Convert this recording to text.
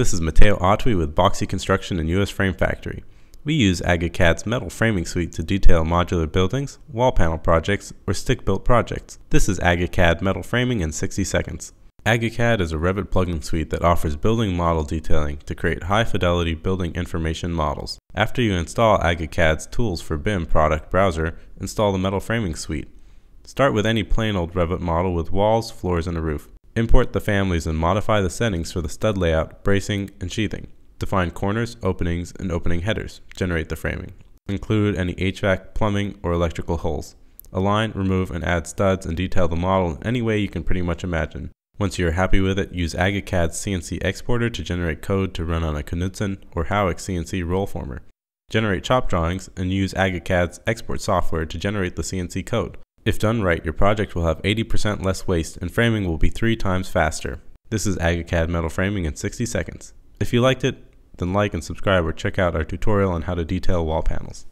This is Matteo Atwi with Boxy Construction and US Frame Factory. We use AgaCAD's metal framing suite to detail modular buildings, wall panel projects, or stick-built projects. This is AgaCAD metal framing in 60 seconds. AgaCAD is a Revit plugin suite that offers building model detailing to create high-fidelity building information models. After you install AgaCAD's tools for BIM product browser, install the metal framing suite. Start with any plain old Revit model with walls, floors, and a roof. Import the families and modify the settings for the stud layout, bracing, and sheathing. Define corners, openings, and opening headers. Generate the framing. Include any HVAC, plumbing, or electrical holes. Align, remove, and add studs and detail the model in any way you can pretty much imagine. Once you are happy with it, use AgaCAD's CNC exporter to generate code to run on a Knudsen or Howick CNC roll former. Generate chop drawings and use AgaCAD's export software to generate the CNC code. If done right, your project will have 80% less waste and framing will be 3 times faster. This is AgaCAD metal framing in 60 seconds. If you liked it, then like and subscribe or check out our tutorial on how to detail wall panels.